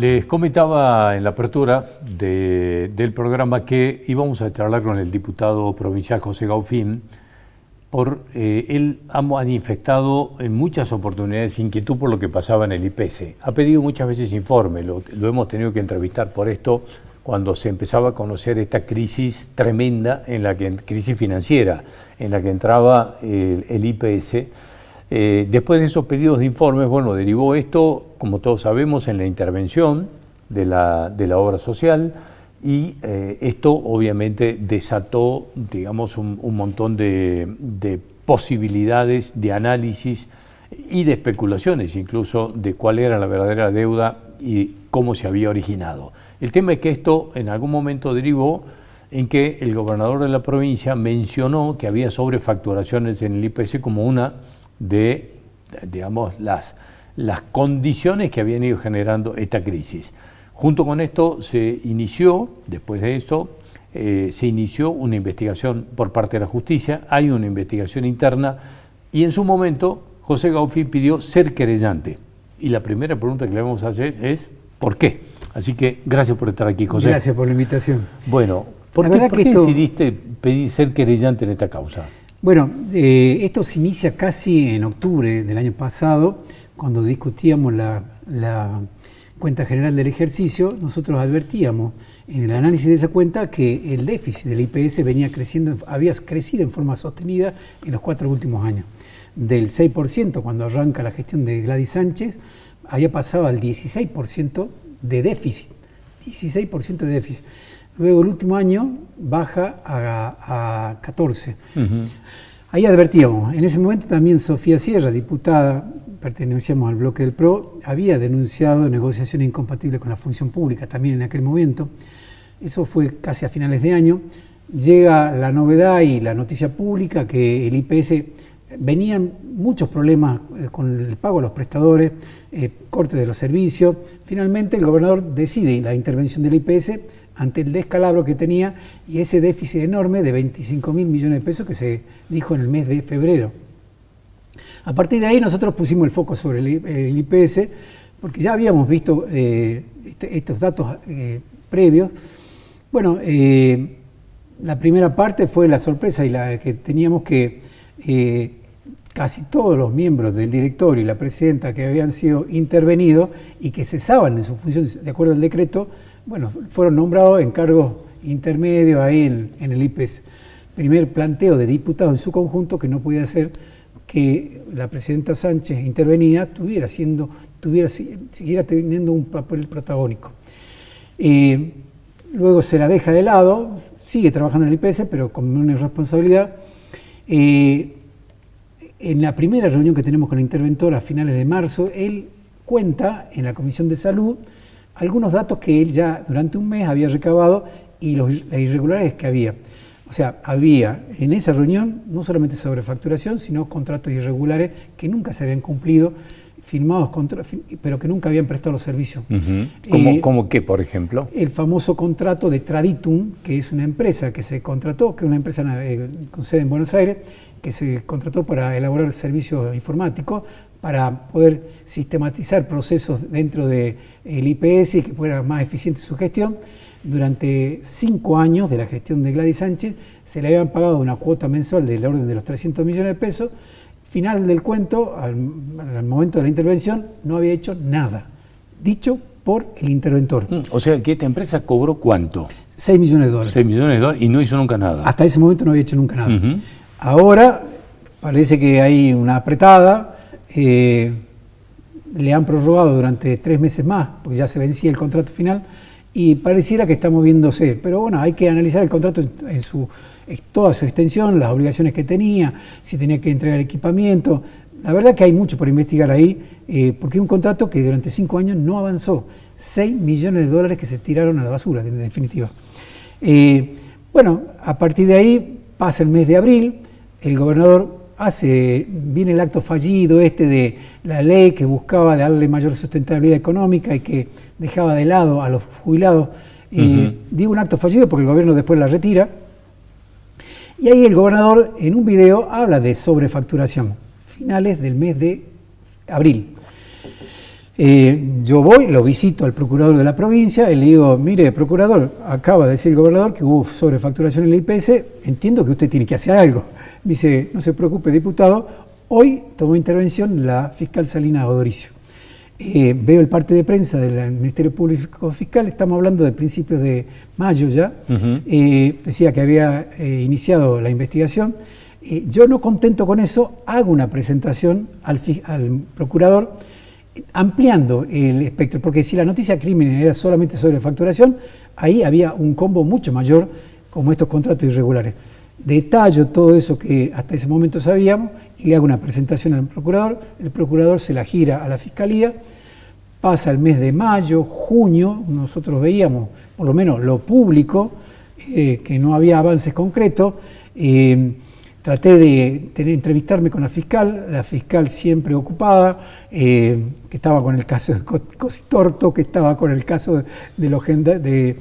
Les comentaba en la apertura del programa que íbamos a charlar con el diputado provincial José Gaufín. Él ha manifestado en muchas oportunidades inquietud por lo que pasaba en el IPS. Ha pedido muchas veces informe, lo hemos tenido que entrevistar por esto cuando se empezaba a conocer esta crisis tremenda, crisis financiera, en la que entraba el IPS. Después de esos pedidos de informes, bueno, derivó esto, como todos sabemos, en la intervención de la obra social, y esto obviamente desató, digamos, un montón de posibilidades de análisis y de especulaciones incluso de cuál era la verdadera deuda y cómo se había originado. El tema es que esto en algún momento derivó en que el gobernador de la provincia mencionó que había sobrefacturaciones en el IPS como una de, digamos, las condiciones que habían ido generando esta crisis. Junto con esto se inició, después de eso, se inició una investigación por parte de la justicia, hay una investigación interna y en su momento José Gaufín pidió ser querellante. Y la primera pregunta que le vamos a hacer es ¿por qué? Así que gracias por estar aquí, José. Gracias por la invitación. Bueno, ¿por qué decidiste pedir ser querellante en esta causa? Bueno, esto se inicia casi en octubre del año pasado, cuando discutíamos la cuenta general del ejercicio. Nosotros advertíamos en el análisis de esa cuenta que el déficit del IPS había crecido en forma sostenida en los 4 últimos años. Del 6% cuando arranca la gestión de Gladys Sánchez, había pasado al 16% de déficit. 16% de déficit. Luego el último año baja a 14%. Ahí advertíamos. En ese momento también Sofía Sierra, diputada, pertenecíamos al bloque del PRO, había denunciado negociaciones incompatibles con la función pública también en aquel momento. Eso fue casi a finales de año. Llega la novedad y la noticia pública que el IPS venían muchos problemas con el pago a los prestadores, corte de los servicios. Finalmente el gobernador decide la intervención del IPS ante el descalabro que tenía y ese déficit enorme de 25.000 millones de pesos que se dijo en el mes de febrero. A partir de ahí nosotros pusimos el foco sobre el IPS porque ya habíamos visto estos datos previos. Bueno, la primera parte fue la sorpresa y la que teníamos que casi todos los miembros del directorio y la presidenta que habían sido intervenidos y que cesaban en su función de acuerdo al decreto, bueno, fueron nombrados en cargos intermedios ahí en el IPS. Primer planteo de diputados en su conjunto que no podía ser que la presidenta Sánchez intervenida siguiera teniendo un papel protagónico. Luego se la deja de lado, sigue trabajando en el IPS, pero con una responsabilidad. En la primera reunión que tenemos con la interventora a finales de marzo, él cuenta en la Comisión de Salud algunos datos que él ya durante un mes había recabado y las irregularidades que había. O sea, había en esa reunión no solamente sobrefacturación, sino contratos irregulares que nunca se habían cumplido, firmados pero que nunca habían prestado los servicios. ¿Cómo qué, por ejemplo? El famoso contrato de Traditum, que es una empresa que se contrató, que es una empresa con sede en Buenos Aires, que se contrató para elaborar servicios informáticos, para poder sistematizar procesos dentro del IPS y que fuera más eficiente su gestión. Durante 5 años de la gestión de Gladys Sánchez se le habían pagado una cuota mensual del orden de los 300 millones de pesos. Final del cuento, al momento de la intervención, no había hecho nada, dicho por el interventor. O sea, que esta empresa cobró ¿cuánto? 6 millones de dólares. 6 millones de dólares y no hizo nunca nada. Hasta ese momento no había hecho nunca nada. Ahora parece que hay una apretada, le han prorrogado durante 3 meses más, porque ya se vencía el contrato final, y pareciera que está moviéndose. Pero bueno, hay que analizar el contrato en toda su extensión, las obligaciones que tenía, si tenía que entregar equipamiento. La verdad que hay mucho por investigar ahí, porque es un contrato que durante 5 años no avanzó. 6 millones de dólares que se tiraron a la basura, en definitiva. Bueno, a partir de ahí pasa el mes de abril, el gobernador viene el acto fallido de la ley que buscaba darle mayor sustentabilidad económica y que dejaba de lado a los jubilados. Digo un acto fallido porque el gobierno después la retira. Y ahí el gobernador en un video habla de sobrefacturación, finales del mes de abril. Yo voy, lo visito al procurador de la provincia y le digo, mire, procurador, acaba de decir el gobernador que hubo sobrefacturación en el IPS, entiendo que usted tiene que hacer algo. Me dice, no se preocupe, diputado, hoy tomó intervención la fiscal Salina Odoricio. Veo el parte de prensa del Ministerio Público Fiscal, estamos hablando de principios de mayo ya, decía que había iniciado la investigación. Yo no contento con eso, hago una presentación al procurador ampliando el espectro, porque si la noticia crimen era solamente sobre facturación, ahí había un combo mucho mayor como estos contratos irregulares. Detallo todo eso que hasta ese momento sabíamos y le hago una presentación al procurador, el procurador se la gira a la fiscalía, pasa el mes de mayo, junio, nosotros veíamos por lo menos lo público, que no había avances concretos, traté de entrevistarme con la fiscal siempre ocupada, que estaba con el caso de Cositorto, que estaba con el caso de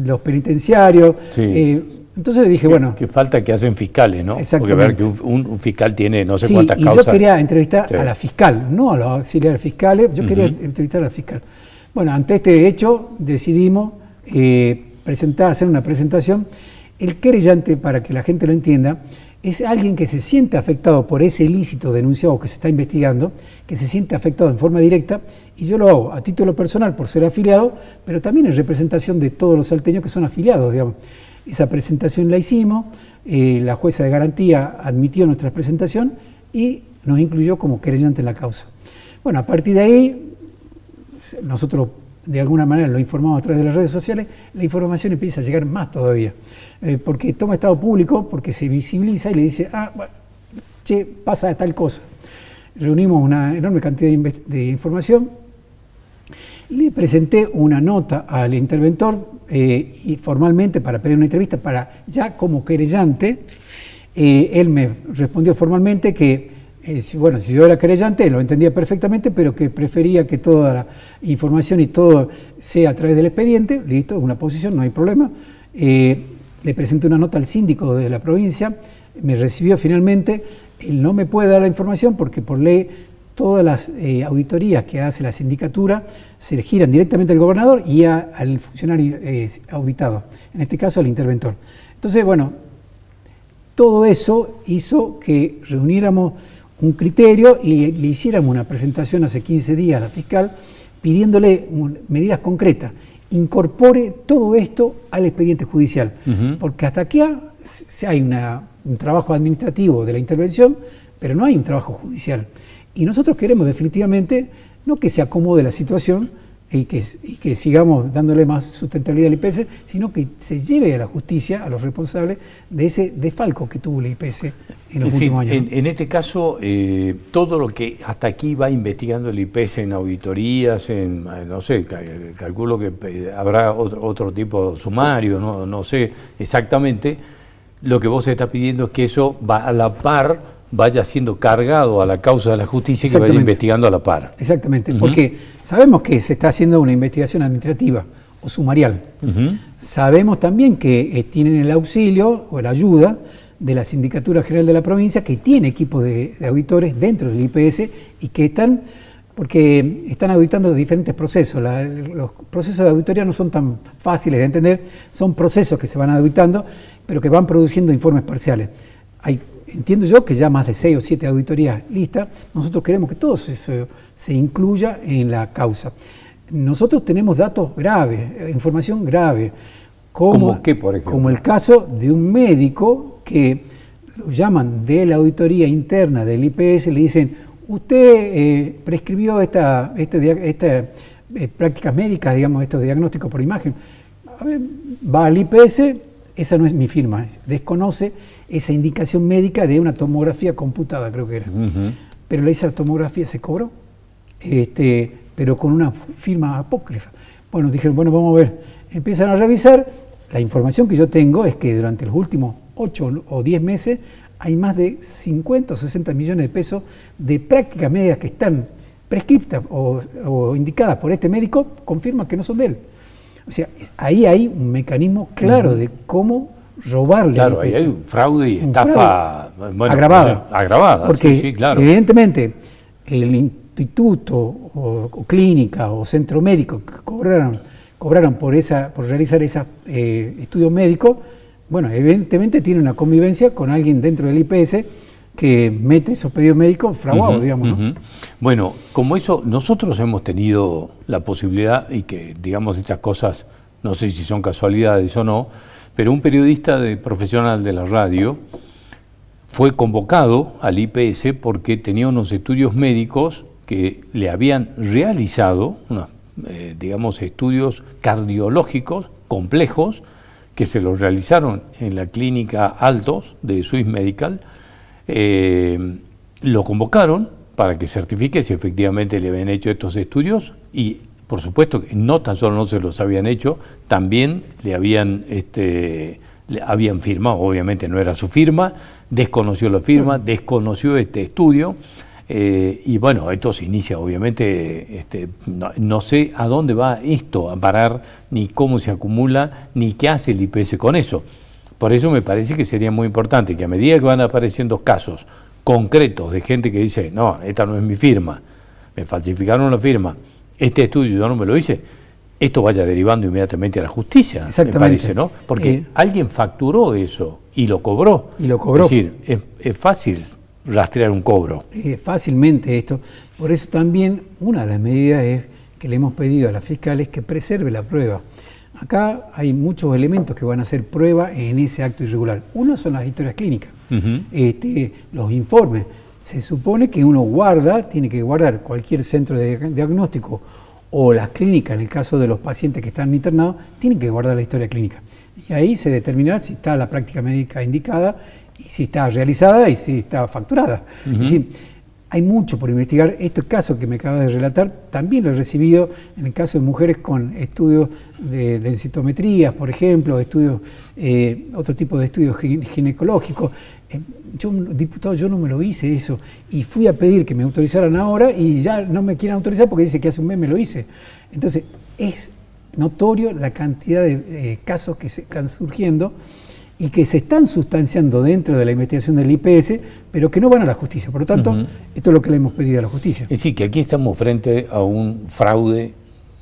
los penitenciarios. Sí. Entonces dije, bueno... Que falta que hacen fiscales, ¿no? Exactamente. Porque ver que un fiscal tiene no sé cuántas causas. Y yo quería entrevistar a la fiscal, no a los auxiliares fiscales, yo quería entrevistar a la fiscal. Bueno, ante este hecho decidimos hacer una presentación. El querellante, para que la gente lo entienda, es alguien que se siente afectado por ese ilícito denunciado que se está investigando, que se siente afectado en forma directa, y yo lo hago a título personal por ser afiliado, pero también en representación de todos los salteños que son afiliados, digamos. Esa presentación la hicimos, la jueza de garantía admitió nuestra presentación y nos incluyó como querellante en la causa. Bueno, a partir de ahí, nosotros de alguna manera lo informamos a través de las redes sociales, la información empieza a llegar más todavía, porque toma estado público, porque se visibiliza y le dice, bueno, che, pasa tal cosa. Reunimos una enorme cantidad de información, le presenté una nota al interventor y formalmente para pedir una entrevista, ya como querellante. Él me respondió formalmente que, si yo era querellante, lo entendía perfectamente, pero que prefería que toda la información y todo sea a través del expediente. Listo, una posición, no hay problema. Le presenté una nota al síndico de la provincia, me recibió finalmente. Él no me puede dar la información porque por ley todas las auditorías que hace la sindicatura se giran directamente al gobernador y al funcionario auditado, en este caso al interventor. Entonces, bueno, todo eso hizo que reuniéramos un criterio y le hiciéramos una presentación hace 15 días a la fiscal pidiéndole medidas concretas. Incorpore todo esto al expediente judicial, porque hasta aquí hay un trabajo administrativo de la intervención, pero no hay un trabajo judicial. Y nosotros queremos definitivamente no que se acomode la situación y que sigamos dándole más sustentabilidad al IPS, sino que se lleve a la justicia a los responsables de ese desfalco que tuvo el IPS en los últimos años. En este caso, todo lo que hasta aquí va investigando el IPS en auditorías, no sé, calculo que habrá otro tipo de sumario, no sé exactamente, lo que vos estás pidiendo es que eso va a la par, vaya siendo cargado a la causa de la justicia y que vaya investigando a la par. Exactamente, porque sabemos que se está haciendo una investigación administrativa o sumarial. Sabemos también que tienen el auxilio o la ayuda de la Sindicatura General de la Provincia, que tiene equipos de auditores dentro del IPS y que están auditando diferentes procesos. Los procesos de auditoría no son tan fáciles de entender, son procesos que se van auditando, pero que van produciendo informes parciales. Entiendo yo que ya más de 6 o 7 auditorías listas, nosotros queremos que todo eso se incluya en la causa. Nosotros tenemos datos graves, información grave, ¿Cómo qué, por ejemplo? Como el caso de un médico que lo llaman de la auditoría interna del IPS, le dicen, usted prescribió estas prácticas médicas, digamos, estos diagnósticos por imagen. A ver, va al IPS, esa no es mi firma, desconoce esa indicación médica de una tomografía computada, creo que era. Pero esa tomografía se cobró, pero con una firma apócrifa. Bueno, dijeron, bueno, vamos a ver. Empiezan a revisar. La información que yo tengo es que durante los últimos 8 o 10 meses hay más de 50 o 60 millones de pesos de prácticas médicas que están prescriptas o indicadas por este médico, confirman que no son de él. O sea, ahí hay un mecanismo claro de cómo robarle. Claro, ahí hay un fraude y estafa agravada. Agravada, porque sí, claro. Evidentemente instituto o clínica o centro médico que cobraron por realizar esos estudios médicos, bueno, evidentemente tiene una convivencia con alguien dentro del IPS que mete esos pedidos médicos fraguados, digamos, ¿no? Bueno, como eso, nosotros hemos tenido la posibilidad, y que, digamos, estas cosas, no sé si son casualidades o no, pero un periodista profesional de la radio fue convocado al IPS porque tenía unos estudios médicos que le habían realizado, digamos, estudios cardiológicos complejos, que se los realizaron en la clínica Altos de Swiss Medical. Lo convocaron para que certifique si efectivamente le habían hecho estos estudios, y por supuesto que no tan solo no se los habían hecho, también le habían firmado, obviamente no era su firma, desconoció la firma, desconoció este estudio, y bueno, esto se inicia obviamente, no sé a dónde va esto a parar, ni cómo se acumula, ni qué hace el IPS con eso. Por eso me parece que sería muy importante que a medida que van apareciendo casos concretos de gente que dice, no, esta no es mi firma, me falsificaron la firma, este estudio yo no me lo hice, esto vaya derivando inmediatamente a la justicia, me parece, ¿no? Porque alguien facturó eso y lo cobró. Y lo cobró. Es decir, es fácil rastrear un cobro. Fácilmente esto. Por eso también una de las medidas es que le hemos pedido a las fiscales que preserve la prueba. Acá hay muchos elementos que van a ser prueba en ese acto irregular. Uno son las historias clínicas, los informes. Se supone que uno tiene que guardar cualquier centro de diagnóstico o las clínicas, en el caso de los pacientes que están internados, tienen que guardar la historia clínica. Y ahí se determinará si está la práctica médica indicada, y si está realizada y si está facturada. Es decir, hay mucho por investigar. Este caso que me acabas de relatar también lo he recibido en el caso de mujeres con estudios de densitometrías, por ejemplo, otro tipo de estudios ginecológicos. Diputado, yo no me lo hice eso, y fui a pedir que me autorizaran ahora y ya no me quieren autorizar porque dice que hace un mes me lo hice. Entonces, es notorio la cantidad de casos que se están surgiendo y que se están sustanciando dentro de la investigación del IPS, pero que no van a la justicia. Por lo tanto, esto es lo que le hemos pedido a la justicia. Es decir, que aquí estamos frente a un fraude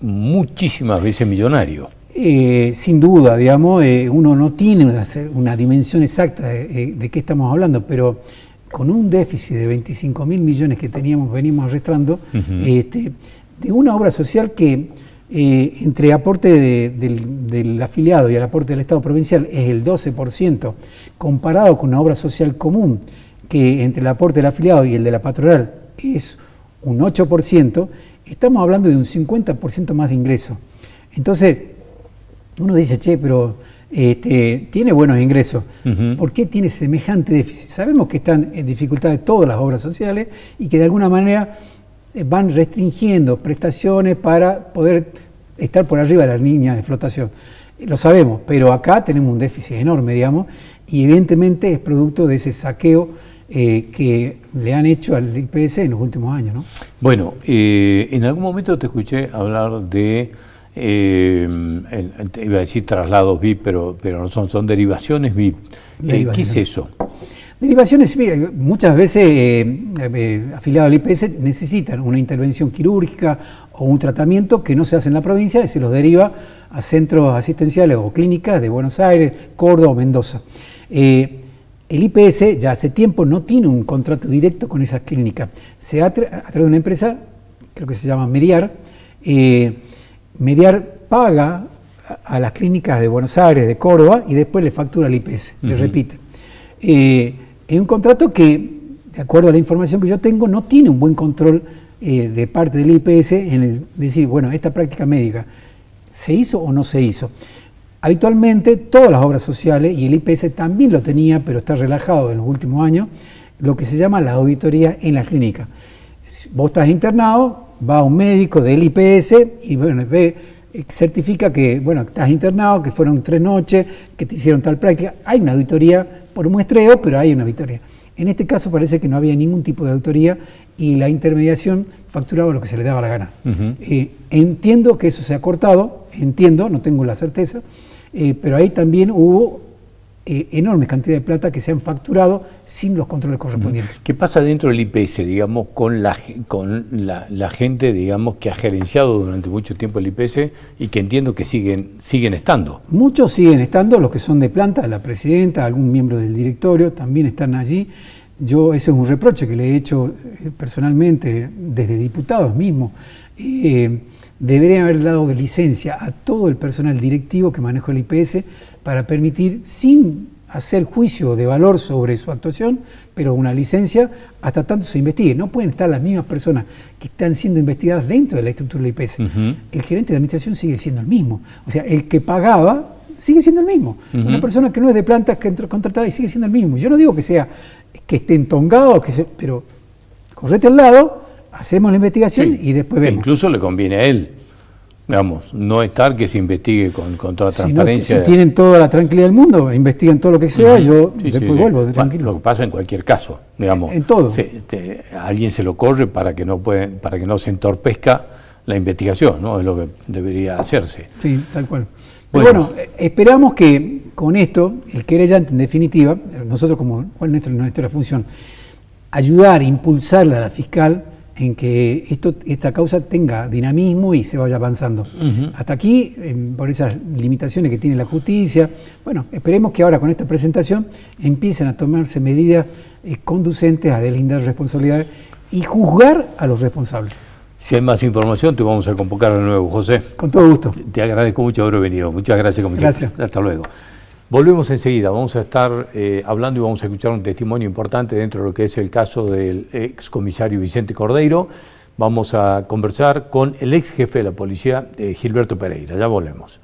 muchísimas veces millonario. Sin duda, digamos, uno no tiene una dimensión exacta de qué estamos hablando, pero con un déficit de 25.000 millones que venimos arrastrando, de una obra social que entre aporte del afiliado y el aporte del Estado provincial es el 12%, comparado con una obra social común, que entre el aporte del afiliado y el de la patronal es un 8%, estamos hablando de un 50% más de ingresos. Entonces, uno dice, pero tiene buenos ingresos, ¿por qué tiene semejante déficit? Sabemos que están en dificultades todas las obras sociales y que de alguna manera van restringiendo prestaciones para poder estar por arriba de la línea de flotación. Lo sabemos, pero acá tenemos un déficit enorme, digamos, y evidentemente es producto de ese saqueo que le han hecho al IPS en los últimos años, ¿no? Bueno, en algún momento te escuché hablar de, iba a decir traslados VIP, pero no son derivaciones VIP. ¿Qué es eso? Derivaciones, muchas veces afiliados al IPS necesitan una intervención quirúrgica o un tratamiento que no se hace en la provincia y se los deriva a centros asistenciales o clínicas de Buenos Aires, Córdoba o Mendoza. El IPS ya hace tiempo no tiene un contrato directo con esas clínicas. A través de una empresa, creo que se llama Mediar, Mediar paga a las clínicas de Buenos Aires, de Córdoba, y después le factura al IPS, le repite. Es un contrato que, de acuerdo a la información que yo tengo, no tiene un buen control de parte del IPS en el decir, bueno, esta práctica médica, ¿se hizo o no se hizo? Habitualmente, todas las obras sociales, y el IPS también lo tenía, pero está relajado en los últimos años, lo que se llama la auditoría en la clínica. Vos estás internado, va un médico del IPS y bueno, certifica que bueno, estás internado, que fueron 3 noches, que te hicieron tal práctica. Hay una auditoría por muestreo, pero hay una auditoría. En este caso parece que no había ningún tipo de auditoría y la intermediación facturaba lo que se le daba la gana. Entiendo que eso se ha cortado, no tengo la certeza, pero ahí también hubo enormes cantidades de plata que se han facturado sin los controles correspondientes. ¿Qué pasa dentro del IPS, digamos, con la gente, digamos, que ha gerenciado durante mucho tiempo el IPS y que entiendo que siguen estando? Muchos siguen estando, los que son de planta, la presidenta, algún miembro del directorio también están allí. Ese es un reproche que le he hecho personalmente desde diputados mismos. Deberían haber dado de licencia a todo el personal directivo que manejó el IPS para permitir, sin hacer juicio de valor sobre su actuación, pero una licencia hasta tanto se investigue. No pueden estar las mismas personas que están siendo investigadas dentro de la estructura del IPS. El gerente de administración sigue siendo el mismo. O sea, el que pagaba sigue siendo el mismo. Una persona que no es de planta, que entra contratada y sigue siendo el mismo. Yo no digo que esté entongado, pero correte al lado, hacemos la investigación y después vemos. Incluso le conviene a él, digamos, no estar que se investigue con toda transparencia. Si tienen toda la tranquilidad del mundo, investigan todo lo que sea, yo después vuelvo tranquilo. Lo que pasa en cualquier caso, digamos. En todo. Alguien se lo corre para que no se entorpezca la investigación, ¿no? Es lo que debería hacerse. Sí, tal cual. Pero bueno, esperamos que con esto, el querellante en definitiva, nosotros ¿cuál es nuestra función? Ayudar, impulsarle a la fiscal en que esta causa tenga dinamismo y se vaya avanzando. Hasta aquí, por esas limitaciones que tiene la justicia, bueno, esperemos que ahora con esta presentación empiecen a tomarse medidas conducentes a deslindar responsabilidades y juzgar a los responsables. Si hay más información, te vamos a convocar de nuevo, José. Con todo gusto. Te agradezco mucho haber venido. Muchas gracias, como siempre. Gracias. Hasta luego. Volvemos enseguida. Vamos a estar hablando y vamos a escuchar un testimonio importante dentro de lo que es el caso del excomisario Vicente Cordeiro. Vamos a conversar con el ex jefe de la policía, Gilberto Pereira. Ya volvemos.